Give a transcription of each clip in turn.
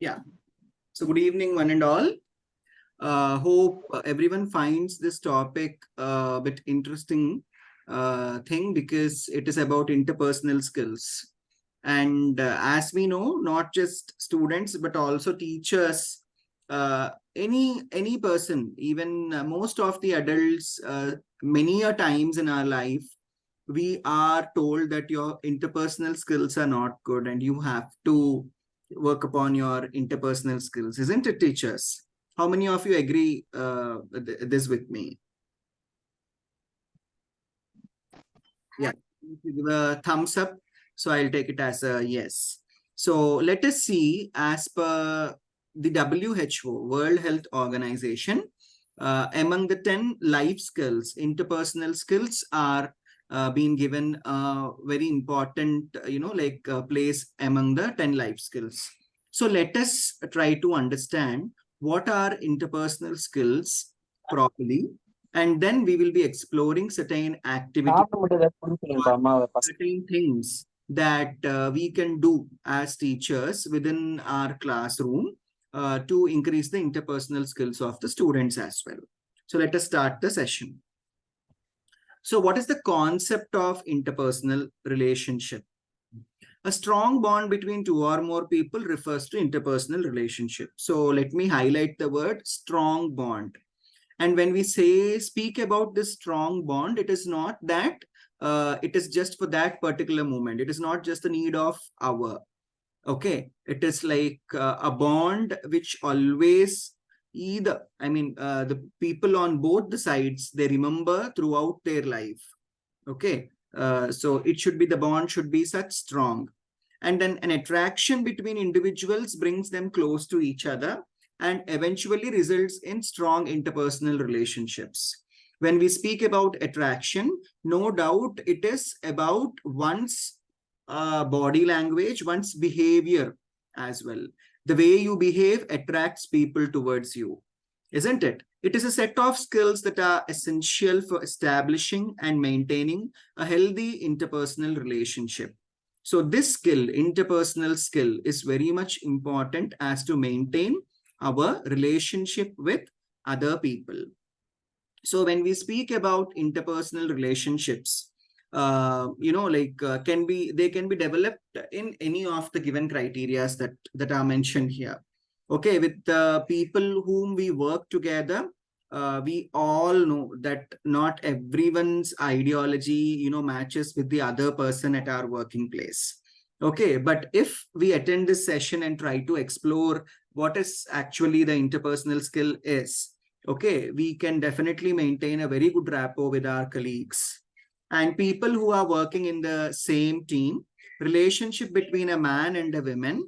Yeah. So good evening, one and all. Hope everyone finds this topic a bit interesting thing because it is about interpersonal skills. And as we know, not just students but also teachers, any person, even most of the adults, many a times in our life, we are told that your interpersonal skills are not good and you have to work upon your interpersonal skills, isn't it, teachers? How many of you agree this with me? Yeah, give a thumbs up. So I'll take it as a yes. So let us see, as per the WHO, World Health Organization, among the 10 life skills, interpersonal skills are being given a very important, place among the 10 life skills. So let us try to understand what are interpersonal skills properly, and then we will be exploring certain activities, certain things that we can do as teachers within our classroom to increase the interpersonal skills of the students as well. So let us start the session. So what is the concept of interpersonal relationship? A strong bond between two or more people refers to interpersonal relationship. So let me highlight the word strong bond. And when we speak about this strong bond, it is not that it is just for that particular moment. It is not just the need of hour. Okay. It is like a bond which always the people on both the sides, they remember throughout their life. Okay. So the bond should be such strong. And then an attraction between individuals brings them close to each other and eventually results in strong interpersonal relationships. When we speak about attraction, no doubt it is about one's body language, one's behavior as well. The way you behave attracts people towards you, isn't it? It is a set of skills that are essential for establishing and maintaining a healthy interpersonal relationship. So this skill, interpersonal skill, is very much important as to maintain our relationship with other people. So when we speak about interpersonal relationships, they can be developed in any of the given criterias that are mentioned here. Okay, with the people whom we work together, we all know that not everyone's ideology, matches with the other person at our working place. Okay, but if we attend this session and try to explore what is actually the interpersonal skill is, okay, we can definitely maintain a very good rapport with our colleagues and people who are working in the same team. Relationship between a man and a woman.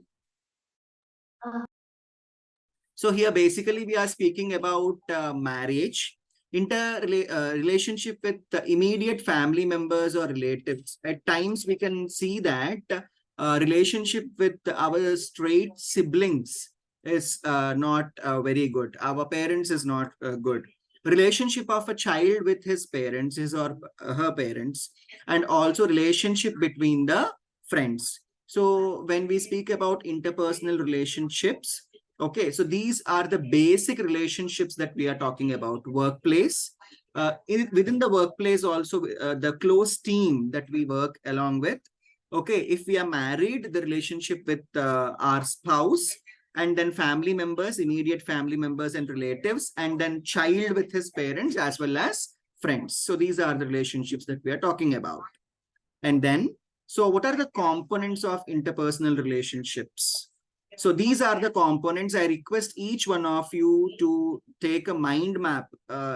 So here basically we are speaking about marriage, relationship with the immediate family members or relatives. At times we can see that relationship with our straight siblings is not very good. Our parents is not good. Relationship of a child with his parents, his or her parents, and also relationship between the friends. So when we speak about interpersonal relationships, okay, so these are the basic relationships that we are talking about. Workplace, within the workplace also, the close team that we work along with. Okay, if we are married, the relationship with our spouse, and then family members, immediate family members and relatives, and then child with his parents as well as friends. So these are the relationships that we are talking about. And then, so what are the components of interpersonal relationships? So these are the components. I request each one of you to take a mind map.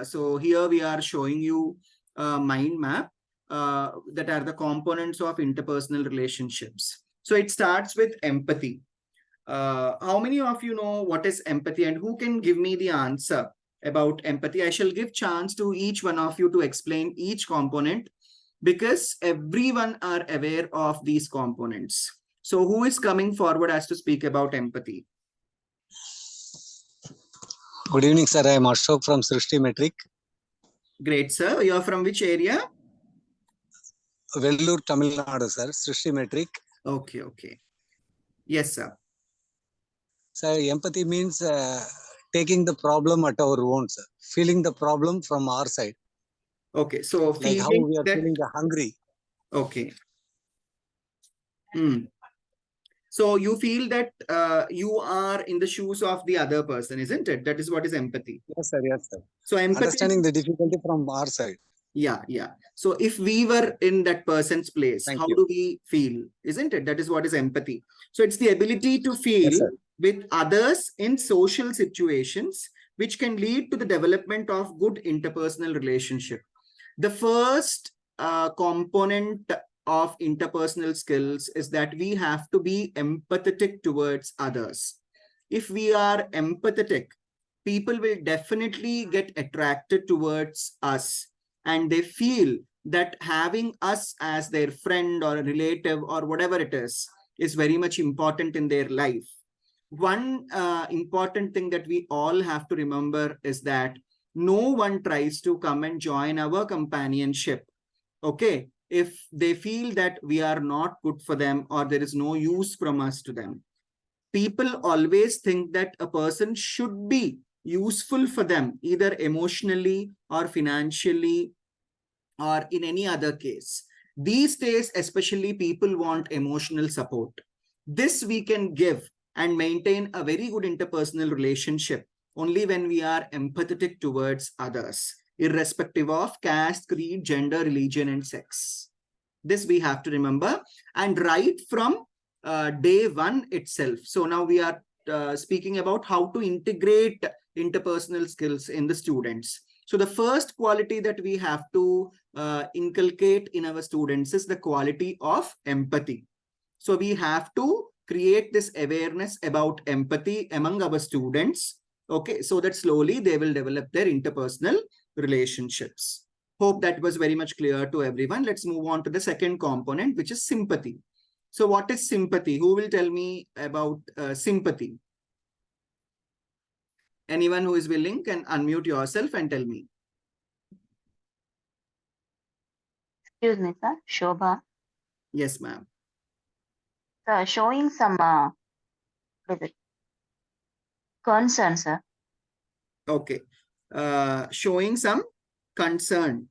So here we are showing you a mind map that are the components of interpersonal relationships. So it starts with empathy. How many of you know what is empathy and who can give me the answer about empathy? I shall give chance to each one of you to explain each component because everyone are aware of these components. So who is coming forward as to speak about empathy? Good evening, sir. I am Ashok from Srishti Metric. Great, sir. You are from which area? Vellore, Tamil Nadu, sir. Srishti Metric. Okay. Yes, sir. So empathy means taking the problem at our own, sir. Feeling the problem from our side, Okay, so like how feeling we are that, feeling the hungry. okay. Hmm. So you feel that you are in the shoes of the other person, isn't it? That is what is empathy. Yes, sir. Yes, sir. So empathy is, Understanding the difficulty from our side. yeah, yeah. So if we were in that person's place, Thank how you. do we feel? Isn't it? That is what is empathy. So it's the ability to Yes, feel sir. with others in social situations, which can lead to the development of good interpersonal relationship. The first component of interpersonal skills is that we have to be empathetic towards others. If we are empathetic, people will definitely get attracted towards us, and they feel that having us as their friend or a relative or whatever it is very much important in their life. One important thing that we all have to remember is that no one tries to come and join our companionship, okay, if they feel that we are not good for them or there is no use from us to them. People always think that a person should be useful for them, either emotionally or financially or in any other case. These days, especially, people want emotional support. This we can give and maintain a very good interpersonal relationship only when we are empathetic towards others, irrespective of caste, creed, gender, religion, and sex. This we have to remember, and right from day one itself. So now we are speaking about how to integrate interpersonal skills in the students. So the first quality that we have to inculcate in our students is the quality of empathy. So we have to create this awareness about empathy among our students, okay, so that slowly they will develop their interpersonal relationships. Hope that was very much clear to everyone. Let's move on to the second component, which is sympathy. So what is sympathy? Who will tell me about sympathy? Anyone who is willing can unmute yourself and tell me. Excuse me, sir. Shobha. Yes, ma'am. Sir, showing some what is it? Concern, sir. Okay. Showing some concern.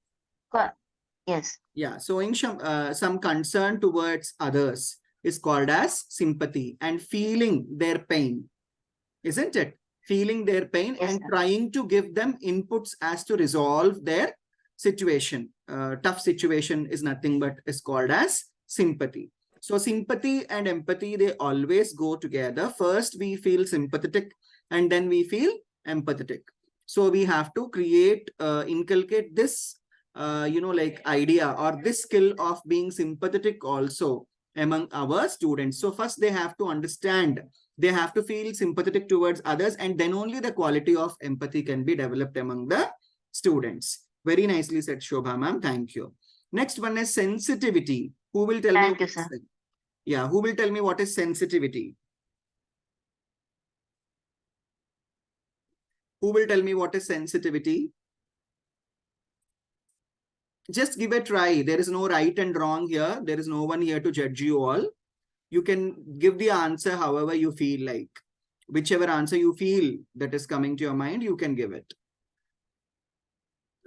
Yes. Yeah, showing some concern towards others is called as sympathy, and feeling their pain, isn't it? Feeling their pain Yes, and sir. trying to give them inputs as to resolve their situation. Tough situation is nothing but is called as sympathy. So sympathy and empathy, they always go together. First, we feel sympathetic and then we feel empathetic. So we have to create, inculcate this, like idea or this skill of being sympathetic also among our students. So first they have to understand, they have to feel sympathetic towards others, and then only the quality of empathy can be developed among the students. Very nicely said, Shobha ma'am. Thank you. Next one is sensitivity. Who will tell me? Thank you, sir. Yeah, who will tell me what is sensitivity? Who will tell me what is sensitivity? Just give a try. There is no right and wrong here. There is no one here to judge you all. You can give the answer however you feel like. Whichever answer you feel that is coming to your mind, you can give it.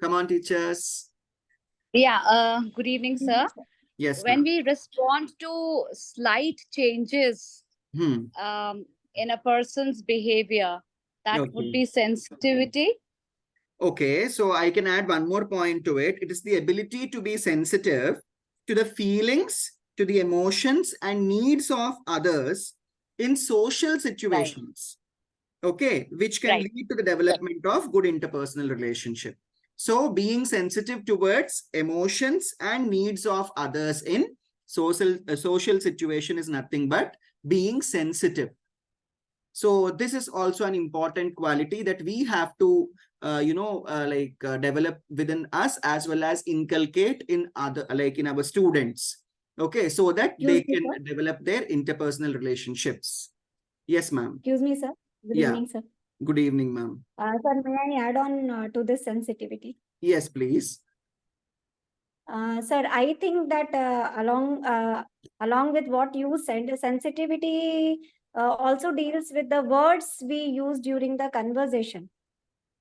Come on, teachers. Yeah, good evening, sir. Yes, When ma'am. we respond to slight changes in a person's behavior, that would Okay. be sensitivity. Okay, so I can add one more point to it. It is the ability to be sensitive to the feelings, to the emotions and needs of others in social situations. Okay, which can Right. lead to the development of good interpersonal relationship. So being sensitive towards emotions and needs of others in social situation is nothing but being sensitive. So this is also an important quality that we have to, develop within us as well as inculcate in other, like in our students. Okay, so that they Excuse me, can sir. develop their interpersonal relationships. Yes, ma'am. Excuse me, sir. Good Yeah. evening, sir. Good evening, ma'am. Sir, may I add on to this sensitivity? Yes, please. Sir, I think that along with what you said, sensitivity also deals with the words we use during the conversation.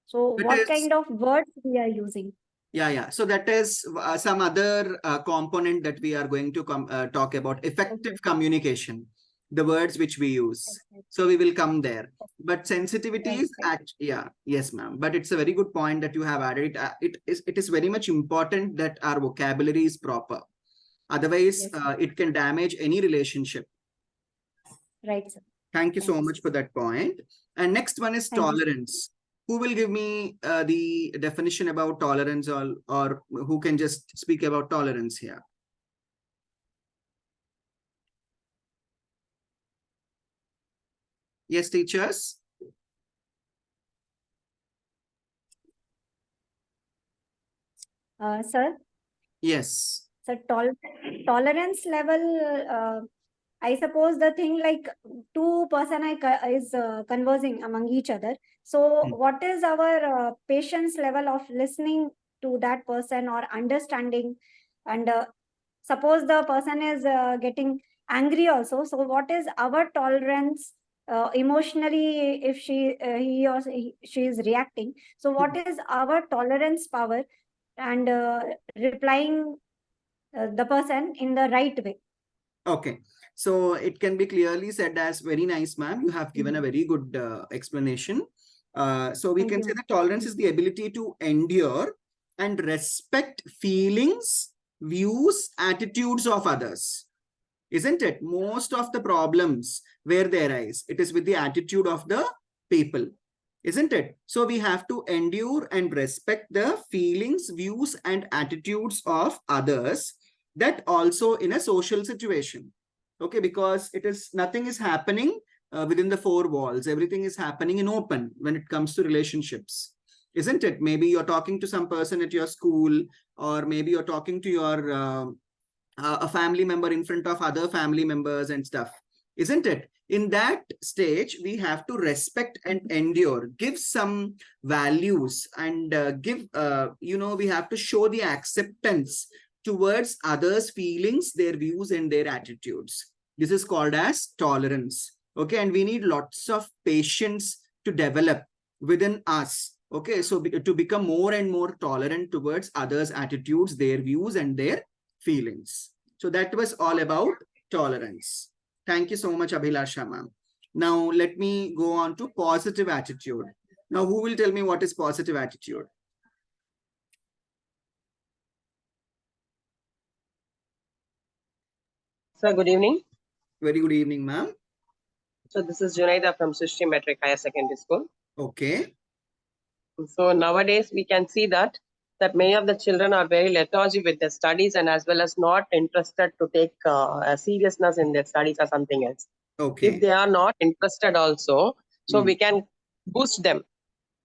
So It what is- kind of words we are using? Yeah. So that is some other component that we are going to talk about, effective Okay. communication, the words which we use. Right, So we will come there. But sensitivity right, is right. yeah, yes, ma'am. But it's a very good point that you have added. It is very much important that our vocabulary is proper. Otherwise, Yes, sir. it can damage any relationship. Right, sir. Thank you so Thanks. much for that point. And next one is Thank you, sir. tolerance. Who will give me the definition about tolerance, or who can just speak about tolerance here? Yes, teachers? Sir, Yes. so tolerance level, I suppose the thing like two person is conversing among each other. So Hmm. what is our patience level of listening to that person or understanding? And suppose the person is getting angry also. So what is our tolerance emotionally if he or she is reacting? So what is our tolerance power and replying the person in the right way? Okay. So it can be clearly said as very nice, ma'am. You have given a very good explanation. So we Thank can you, say ma'am. that tolerance is the ability to endure and respect feelings, views, attitudes of others. Isn't it? Most of the problems where they arise, it is with the attitude of the people. Isn't it? So we have to endure and respect the feelings, views, and attitudes of others, that also in a social situation. Okay, because it is nothing is happening within the four walls. Everything is happening in open when it comes to relationships. Isn't it? Maybe you're talking to some person at your school, or maybe you're talking to your a family member in front of other family members and stuff, isn't it? In that stage, we have to respect and endure, give some values, and we have to show the acceptance towards others' feelings, their views, and their attitudes. This is called as tolerance. Okay, and we need lots of patience to develop within us. Okay, so to become more and more tolerant towards others' attitudes, their views, and their feelings. So that was all about tolerance. Thank you so much, Abhilasha ma'am. Now let me go on to positive attitude. Now, who will tell me what is positive attitude? Sir, good evening. Very good evening, ma'am. So this is Junaida from Srishti Metric Higher Secondary School. Okay. So nowadays we can see that many of the children are very lethargic with their studies, and as well as not interested to take a seriousness in their studies or something else. Okay. If they are not interested also, so we can boost them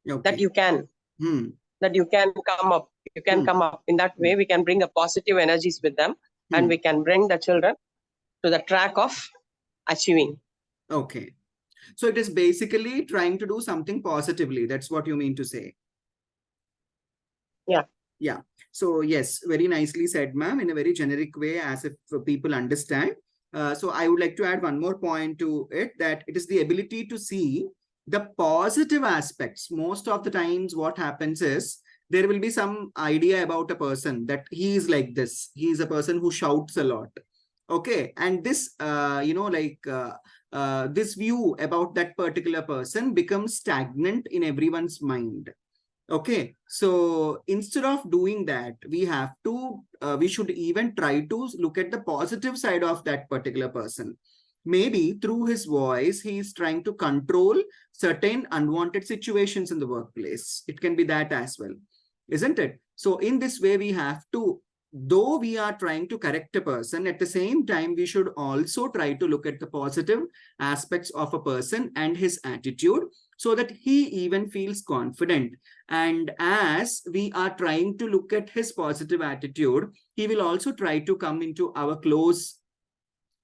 that you can, that you can come up, you can come up. In that way, we can bring a positive energies with them, and we can bring the children to the track of achieving. Okay. So it is basically trying to do something positively. That's what you mean to say. Yeah. Yeah. So yes, very nicely said, ma'am, in a very generic way, as if people understand. So I would like to add one more point to it, that it is the ability to see the positive aspects. Most of the times what happens is, there will be some idea about a person that he is like this. He is a person who shouts a lot. Okay. And this, this view about that particular person becomes stagnant in everyone's mind. Okay, so instead of doing that, we should even try to look at the positive side of that particular person. Maybe through his voice, he is trying to control certain unwanted situations in the workplace. It can be that as well, isn't it? So in this way, we have to, though we are trying to correct a person, at the same time, we should also try to look at the positive aspects of a person and his attitude, so that he even feels confident. And as we are trying to look at his positive attitude, he will also try to come into our close,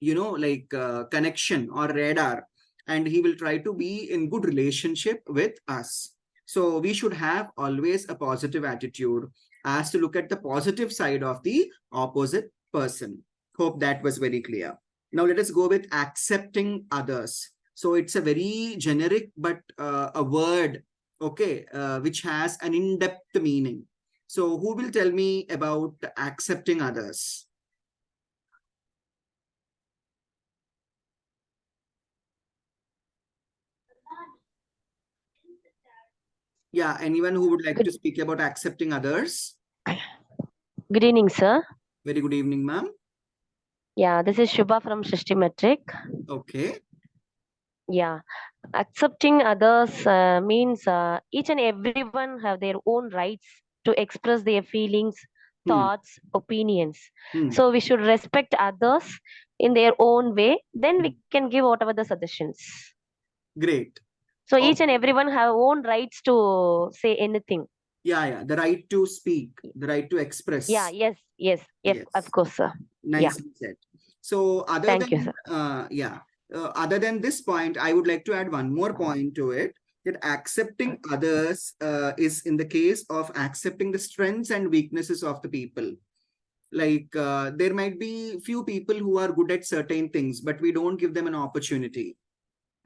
connection or radar, and he will try to be in good relationship with us. So we should have always a positive attitude, as to look at the positive side of the opposite person. Hope that was very clear. Now let us go with accepting others. So it's a very generic, but a word, okay, which has an in-depth meaning. So who will tell me about accepting others? Yeah, anyone who would like to speak about accepting others? Good evening, sir. Very good evening, ma'am. Yeah, this is Shubha from Shristi Metric. Okay. Yeah, accepting others means each and everyone have their own rights to express their feelings, thoughts, opinions. So we should respect others in their own way. Then we can give whatever the suggestions. Great. So each and everyone have own rights to say anything. Yeah, the right to speak, the right to express. Yeah, yes, of course, sir. Nicely said. So Thank you, sir. Other than this point, I would like to add one more point to it, that accepting others is in the case of accepting the strengths and weaknesses of the people. Like there might be few people who are good at certain things, but we don't give them an opportunity.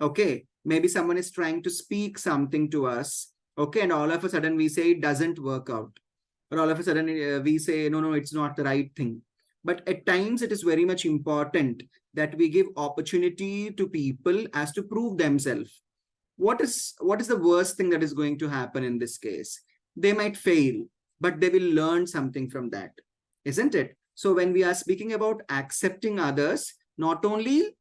Okay, maybe someone is trying to speak something to us, okay, and all of a sudden we say it doesn't work out, or all of a sudden we say no, it's not the right thing. But at times it is very much important that we give opportunity to people as to prove themselves. What is the worst thing that is going to happen in this case? They might fail, but they will learn something from that, isn't it? So when we are speaking about accepting others, not only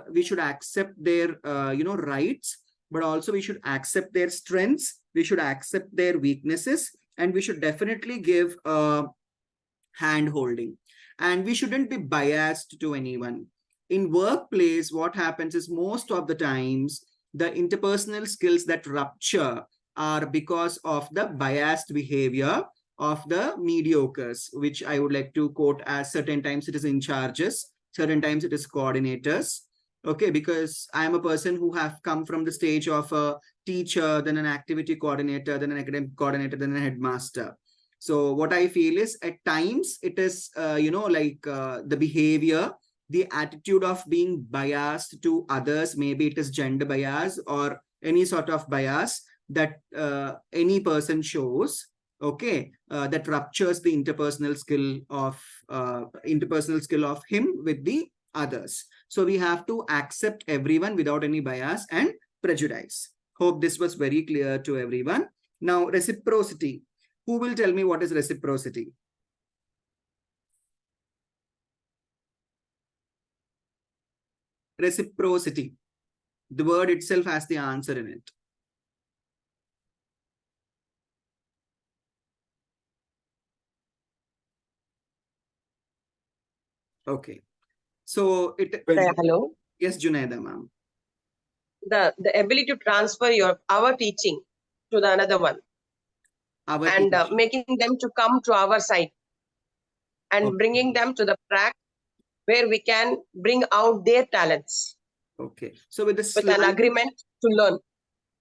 we should accept their rights, but also we should accept their strengths, we should accept their weaknesses, and we should definitely give hand holding. And we shouldn't be biased to anyone. In workplace, what happens is most of the times the interpersonal skills that rupture are because of the biased behavior of the mediocres, which I would like to quote as certain times it is in charges, certain times it is coordinators. Okay, because I am a person who have come from the stage of a teacher, then an activity coordinator, then an academic coordinator, then a headmaster. So what I feel is at times it is, the behavior, the attitude of being biased to others, maybe it is gender bias or any sort of bias that any person shows, okay, that ruptures the interpersonal skill of him with the others. So we have to accept everyone without any bias and prejudice. Hope this was very clear to everyone. Now, reciprocity. Who will tell me what is reciprocity? Reciprocity. The word itself has the answer in it. Okay. So it. Hello. Yes, Junaida, ma'am. The ability to transfer our teaching to the another one, and making them to come to our side, and bringing them to the track where we can bring out their talents. Okay. So with an agreement to learn.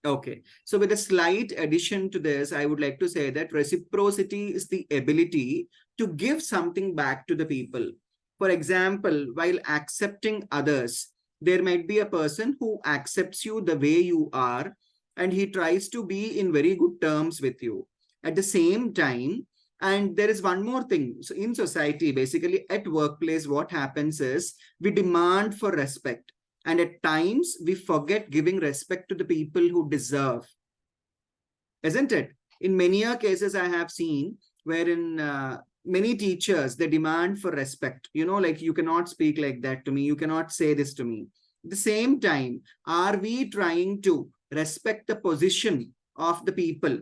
Okay. So with a slight addition to this, I would like to say that reciprocity is the ability to give something back to the people. For example, while accepting others, there might be a person who accepts you the way you are, and he tries to be in very good terms with you. At the same time, and there is one more thing. So in society, basically at workplace, what happens is we demand for respect. And at times we forget giving respect to the people who deserve. Isn't it? In many cases I have seen wherein many teachers, they demand for respect. Like you cannot speak like that to me. You cannot say this to me. At the same time, are we trying to respect the position of the people?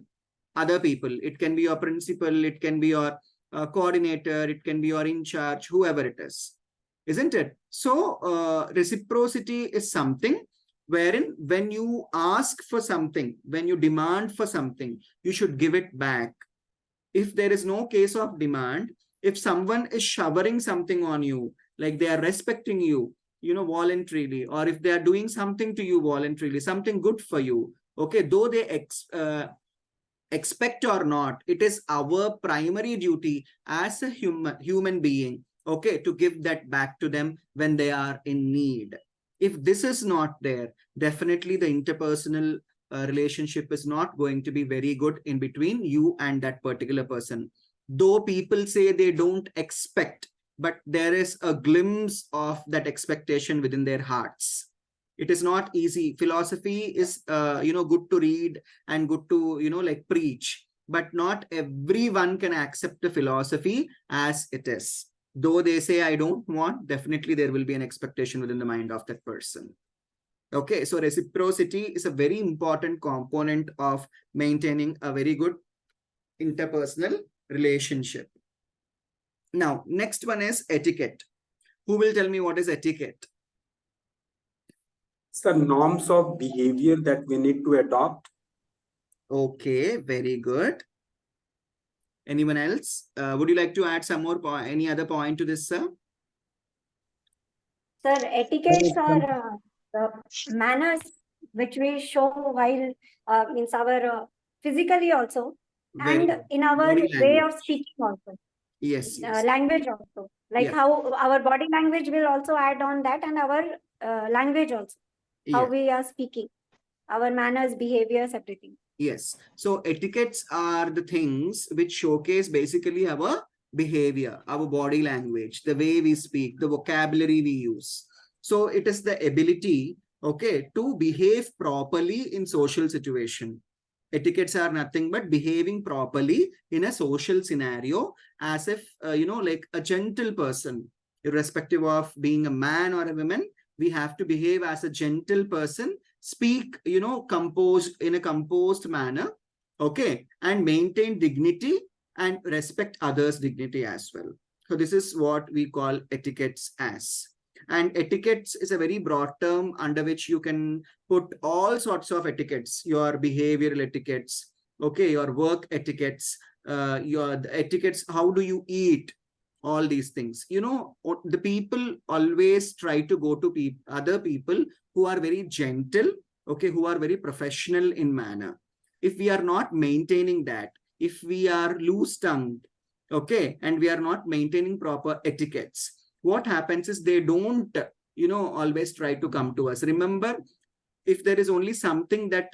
Other people, it can be your principal, it can be your coordinator, it can be your in charge, whoever it is, isn't it? So reciprocity is something wherein when you ask for something, when you demand for something, you should give it back. If there is no case of demand, if someone is showering something on you, like they are respecting you, voluntarily, or if they are doing something to you voluntarily, something good for you, okay, though they expect or not, it is our primary duty as a human being, okay, to give that back to them when they are in need. If this is not there, definitely the interpersonal relationship is not going to be very good in between you and that particular person. Though people say they don't expect, but there is a glimpse of that expectation within their hearts. It is not easy. Philosophy is, good to read and good to, like preach, but not everyone can accept the philosophy as it is. Though they say, I don't want, definitely there will be an expectation within the mind of that person. Okay, so reciprocity is a very important component of maintaining a very good interpersonal relationship. Now, next one is etiquette. Who will tell me what is etiquette? The norms of behavior that we need to adopt. Okay, very good. Anyone else? Would you like to add some more any other point to this, sir? Sir, etiquettes are the manners which we show while means our physically also, Very and in our body way language. of speaking also. Yes, yes. Language also, like Yeah. how our body language will also add on that, and our language also, how Yeah. we are speaking, our manners, behaviors, everything. Yes. So etiquettes are the things which showcase basically our behavior, our body language, the way we speak, the vocabulary we use. So it is the ability, okay, to behave properly in social situation. Etiquettes are nothing but behaving properly in a social scenario as if, like a gentle person, irrespective of being a man or a woman, we have to behave as a gentle person, speak, composed in a composed manner, okay, and maintain dignity and respect others' dignity as well. So this is what we call etiquettes as. And etiquettes is a very broad term under which you can put all sorts of etiquettes, your behavioral etiquettes, okay, your work etiquettes, your etiquettes, how do you eat, all these things. The people always try to go to other people who are very gentle, okay, who are very professional in manner. If we are not maintaining that, if we are loose-tongued, okay, and we are not maintaining proper etiquettes, what happens is they don't, always try to come to us. Remember, if there is only something that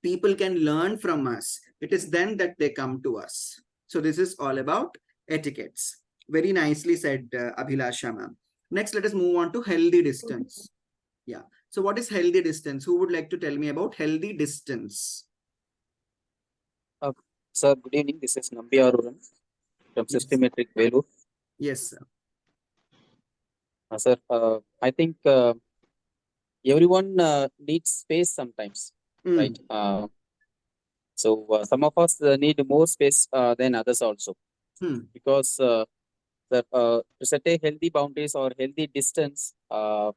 people can learn from us, it is then that they come to us. So this is all about etiquettes. Very nicely said, Abhilasha ma'am. Next, let us move on to healthy distance. Yeah. So what is healthy distance? Who would like to tell me about healthy distance? Sir, good evening. This is Nambi Aruran from Systematic Velu. Yes, sir. Sir, I think everyone needs space sometimes, right? So some of us need more space than others also, because to set a healthy boundaries or healthy distance will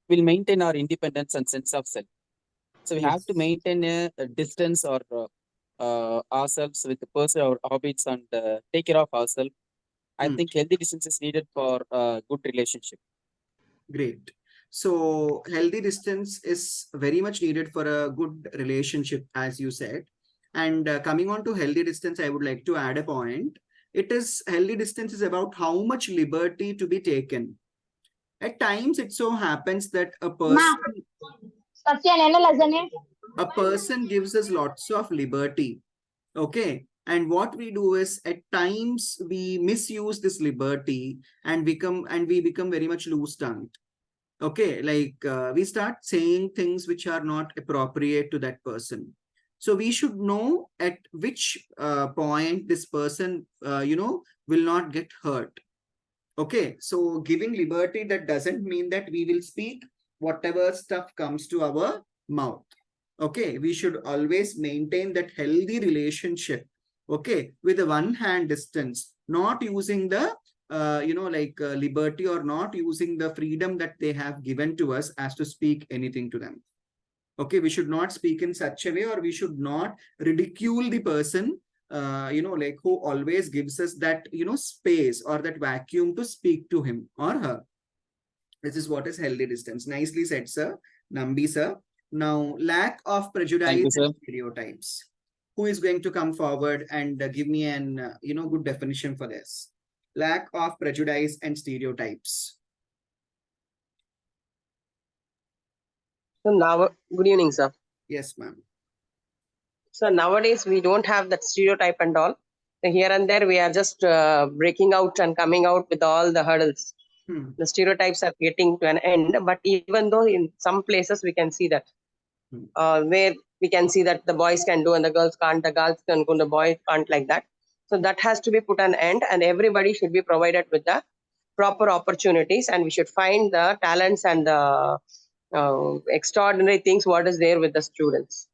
maintain our independence and sense of self. So we have to maintain a distance or ourselves with the person or habits and take care of ourselves. I think healthy distance is needed for a good relationship. Great. So healthy distance is very much needed for a good relationship, as you said. And coming on to healthy distance, I would like to add a point. Healthy distance is about how much liberty to be taken. At times, it so happens that a person gives us lots of liberty. Okay. And what we do is at times we misuse this liberty and we become very much loose-tongued. Okay, like we start saying things which are not appropriate to that person. So we should know at which point this person, will not get hurt. Okay, so giving liberty, that doesn't mean that we will speak whatever stuff comes to our mouth. Okay, we should always maintain that healthy relationship, okay, with a one hand distance, not using the liberty or not using the freedom that they have given to us as to speak anything to them. Okay, we should not speak in such a way, or we should not ridicule the person, who always gives us that, space or that vacuum to speak to him or her. This is what is healthy distance. Nicely said, sir. Nambi, sir. Now, lack of prejudice and stereotypes. Who is going to come forward and give me an, good definition for this? Lack of prejudice and stereotypes. So now, good evening, sir. Yes, ma'am. So nowadays we don't have that stereotype and all. So here and there we are just breaking out and coming out with all the hurdles. The stereotypes are getting to an end, but even though in some places we can see that where we can see that the boys can do and the girls can't, the girls can go, the boys can't, like that. So that has to be put an end, and everybody should be provided with the proper opportunities, and we should find the talents and the extraordinary things what is there with the students.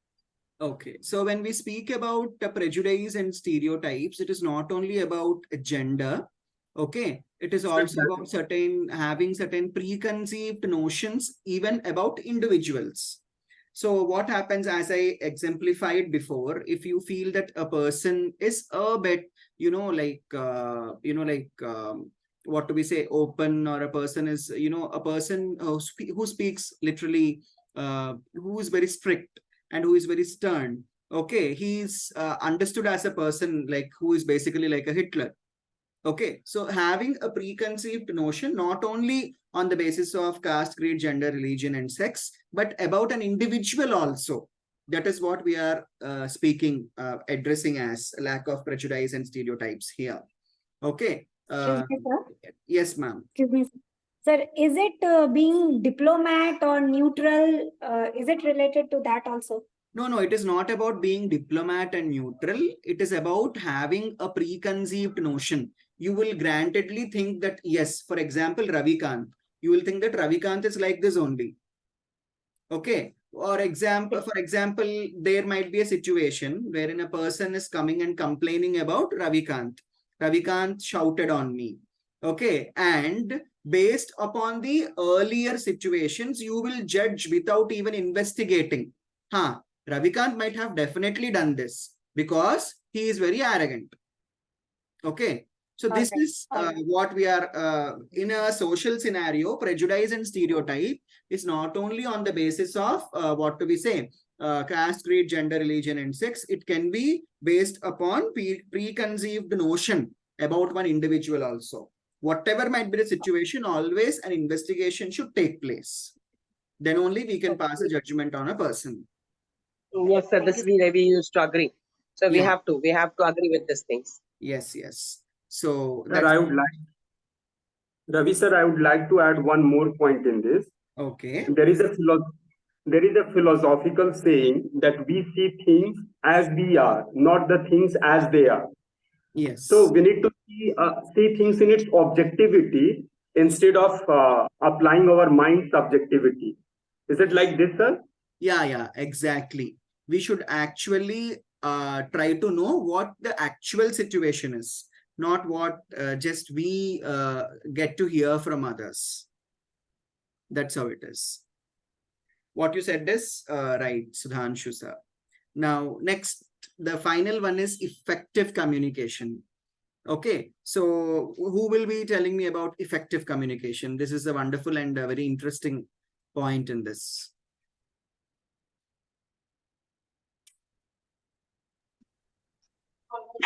Okay, so when we speak about prejudice and stereotypes, it is not only about gender. Okay, it is also about having certain preconceived notions even about individuals. So what happens, as I exemplified before, if you feel that a person is a bit, what do we say, open, or a person is, a person who speaks literally, who is very strict and who is very stern. Okay, he's understood as a person like who is basically like a Hitler. Okay, so having a preconceived notion, not only on the basis of caste, creed, gender, religion, and sex, but about an individual also. That is what we are addressing as lack of prejudice and stereotypes here. Okay. Excuse me, sir. Yes, ma'am. Excuse me, sir. Is it being diplomat or neutral? Is it related to that also? No, it is not about being diplomat and neutral. It is about having a preconceived notion. You will grantedly think that, yes, for example, Ravikant, you will think that Ravikant is like this only. Okay. For example, there might be a situation wherein a person is coming and complaining about Ravikant. Ravikant shouted on me. Okay. And based upon the earlier situations, you will judge without even investigating. Ravikant might have definitely done this because he is very arrogant. Okay. So this is what we are in a social scenario. Prejudice and stereotype is not only on the basis of what do we say, caste, creed, gender, religion, and sex. It can be based upon preconceived notion about one individual also. Whatever might be the situation, always an investigation should take place. Then only we can pass a judgment on a person. Yes, sir. This we used to agree. So we have to agree with these things. Yes. So sir, I would like, Ravi sir, I would like to add one more point in this. Okay. There is a philosophical saying that we see things as we are, not the things as they are. Yes. So we need to see things in its objectivity instead of applying our mind subjectivity. Is it like this, sir? Yeah, exactly. We should actually try to know what the actual situation is, not what just we get to hear from others. That's how it is. What you said is right, Sudhanshu sir. Now, next, the final one is effective communication. Okay, so who will be telling me about effective communication? This is a wonderful and a very interesting point in this.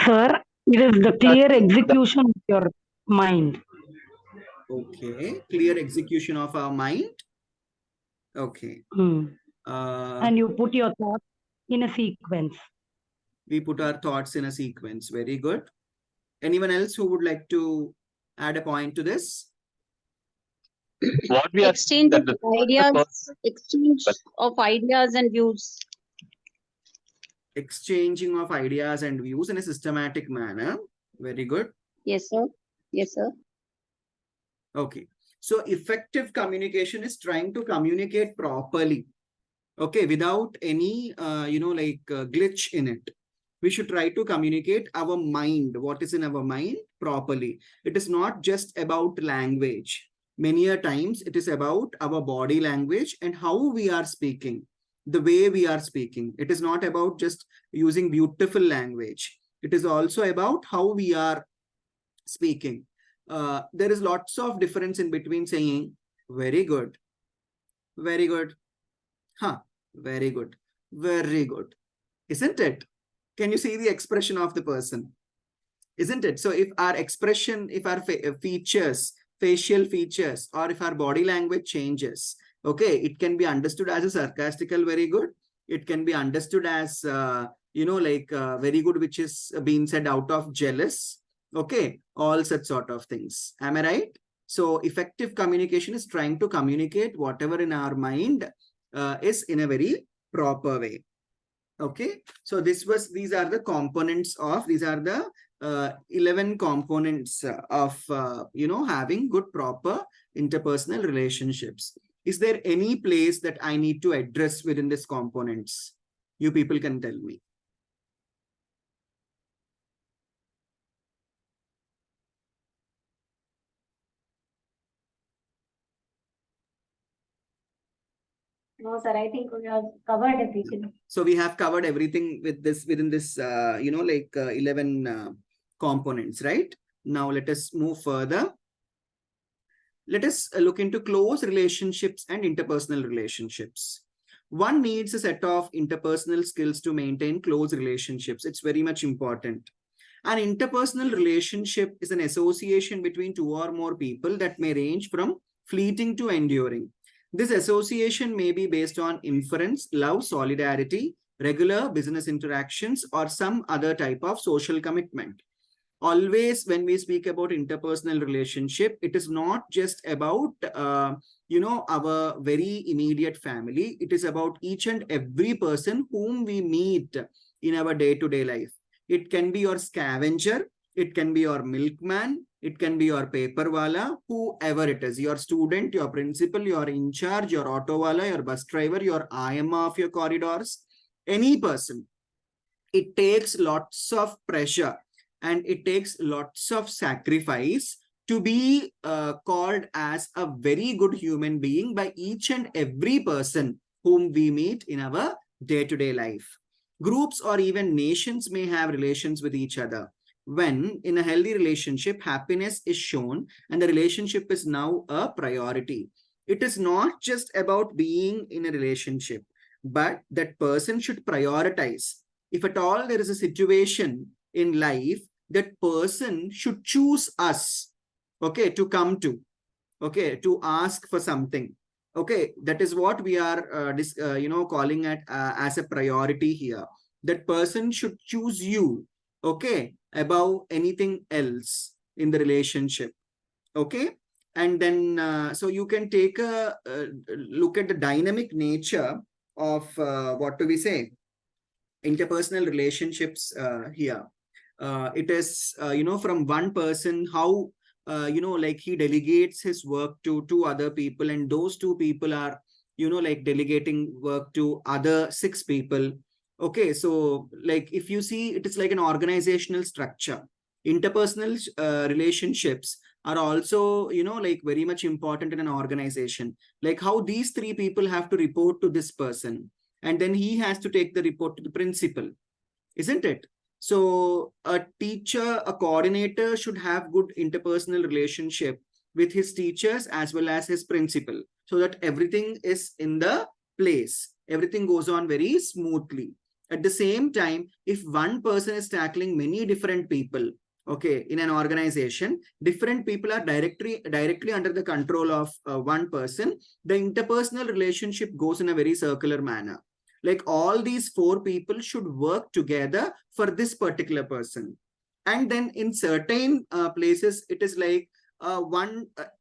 Sir, it is the clear execution of your mind. Okay, clear execution of our mind. Okay. And you put your thoughts in a sequence. We put our thoughts in a sequence. Very good. Anyone else who would like to add a point to this? What we exchange of ideas and views. Exchanging of ideas and views in a systematic manner. Very good. Yes, sir. Yes, sir. Okay. So effective communication is trying to communicate properly. Okay, without any, glitch in it. We should try to communicate our mind, what is in our mind properly. It is not just about language. Many a times it is about our body language and how we are speaking, the way we are speaking. It is not about just using beautiful language. It is also about how we are speaking. There is lots of difference in between saying, very good, very good, very good, very good. Isn't it? Can you see the expression of the person? Isn't it? So if our expression, if our features, facial features, or if our body language changes, Okay, it can be understood as a sarcastical very good. It can be understood as, very good, which is being said out of jealous. Okay, all such sort of things. Am I right? So effective communication is trying to communicate whatever in our mind is in a very proper way. Okay, so these are the components of, these are the 11 components of, having good, proper interpersonal relationships. Is there any place that I need to address within these components? You people can tell me. No, sir, I think we have covered everything. So we have covered everything with this within this, 11 components, right? Now let us move further. Let us look into close relationships and interpersonal relationships. One needs a set of interpersonal skills to maintain close relationships. It's very much important. An interpersonal relationship is an association between two or more people that may range from fleeting to enduring. This association may be based on inference, love, solidarity, regular business interactions, or some other type of social commitment. Always when we speak about interpersonal relationship, it is not just about our very immediate family. It is about each and every person whom we meet in our day-to-day life. It can be your scavenger, it can be your milkman, it can be your paper wala, whoever it is, your student, your principal, your in charge, your auto wala, your bus driver, your IMA of your corridors, any person. It takes lots of pressure and it takes lots of sacrifice to be called as a very good human being by each and every person whom we meet in our day-to-day life. Groups or even nations may have relations with each other. When in a healthy relationship, happiness is shown and the relationship is now a priority. It is not just about being in a relationship, but that person should prioritize. If at all there is a situation in life, that person should choose us, okay, to come to, okay, to ask for something. Okay, that is what we are, calling it as a priority here. That person should choose you, okay, above anything else in the relationship. Okay, and then so you can take a look at the dynamic nature of what do we say, interpersonal relationships here. It is, from one person, how, he delegates his work to two other people, and those two people are, delegating work to other 6 people. Okay, so if you see, it is like an organizational structure. Interpersonal relationships are also, very much important in an organization. Like how these 3 people have to report to this person, and then he has to take the report to the principal, isn't it? So a teacher, a coordinator should have good interpersonal relationship with his teachers as well as his principal, so that everything is in the place. Everything goes on very smoothly. At the same time, if one person is tackling many different people, okay, in an organization, different people are directly under the control of one person, the interpersonal relationship goes in a very circular manner. Like all these 4 people should work together for this particular person. And then in certain places, it is like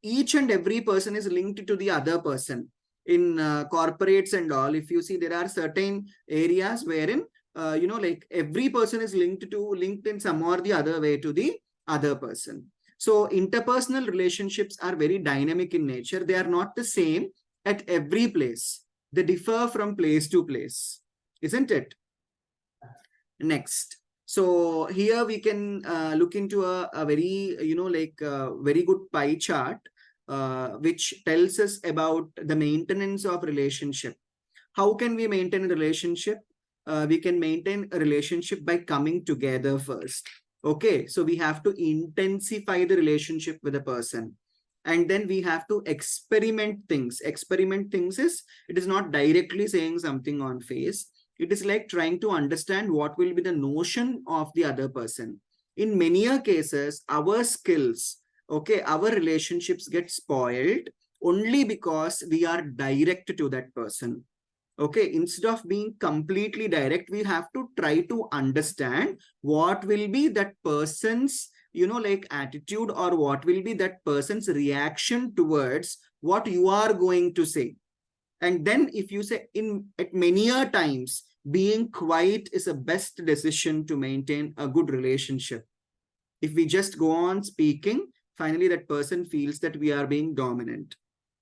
each and every person is linked to the other person. In corporates and all, if you see, there are certain areas wherein, every person is linked in some or the other way to the other person. So interpersonal relationships are very dynamic in nature. They are not the same at every place. They differ from place to place, isn't it? Next. So here we can look into a very, very good pie chart, which tells us about the maintenance of relationship. How can we maintain a relationship? We can maintain a relationship by coming together first. Okay, so we have to intensify the relationship with a person. And then we have to experiment things. Experiment things is, it is not directly saying something on face. It is like trying to understand what will be the notion of the other person. In many cases, our skills, okay, our relationships get spoiled only because we are direct to that person. Okay, instead of being completely direct, we have to try to understand what will be that person's, like attitude, or what will be that person's reaction towards what you are going to say. And then if you say at many a times, being quiet is a best decision to maintain a good relationship. If we just go on speaking, finally that person feels that we are being dominant.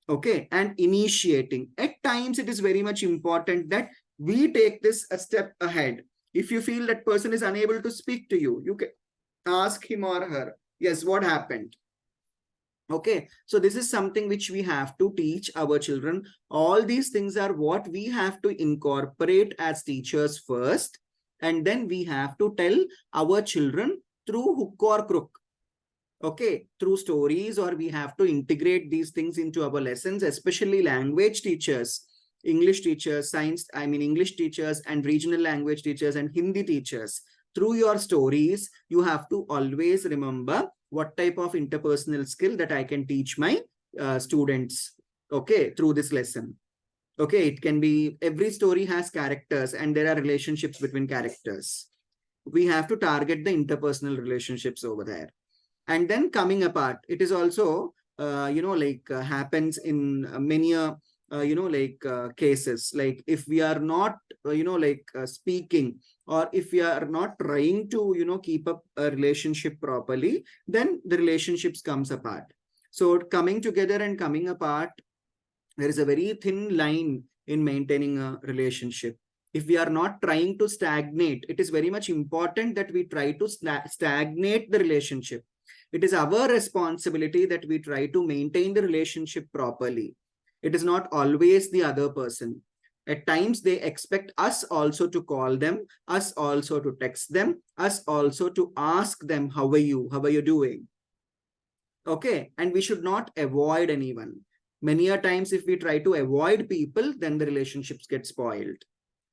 Okay, and initiating. At times, it is very much important that we take this a step ahead. If you feel that person is unable to speak to you, you can ask him or her, yes, what happened? Okay, so this is something which we have to teach our children. All these things are what we have to incorporate as teachers first, and then we have to tell our children through hook or crook. Okay, through stories, or we have to integrate these things into our lessons, especially language teachers, English teachers, English teachers and regional language teachers and Hindi teachers. Through your stories, you have to always remember what type of interpersonal skill that I can teach my students, okay, through this lesson. Okay, it can be, every story has characters and there are relationships between characters. We have to target the interpersonal relationships over there. And then coming apart, it is also, happens in many, cases. Like if we are not, speaking, or if we are not trying to, keep up a relationship properly, then the relationships comes apart. So coming together and coming apart, there is a very thin line in maintaining a relationship. If we are not trying to stagnate, it is very much important that we try to stagnate the relationship. It is our responsibility that we try to maintain the relationship properly. It is not always the other person. At times, they expect us also to call them, us also to text them, us also to ask them, how are you? How are you doing? Okay, and we should not avoid anyone. Many a times, if we try to avoid people, then the relationships get spoiled.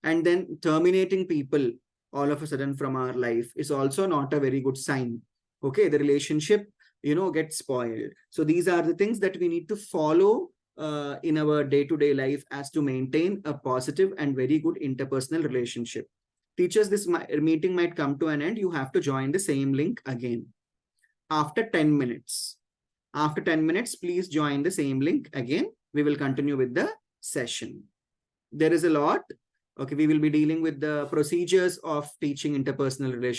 And then terminating people all of a sudden from our life is also not a very good sign. Okay, the relationship, gets spoiled. So these are the things that we need to follow in our day-to-day life as to maintain a positive and very good interpersonal relationship. Teachers, this meeting might come to an end. You have to join the same link again. After 10 minutes. After 10 minutes, please join the same link again. We will continue with the session. There is a lot. Okay, we will be dealing with the procedures of teaching interpersonal relationships.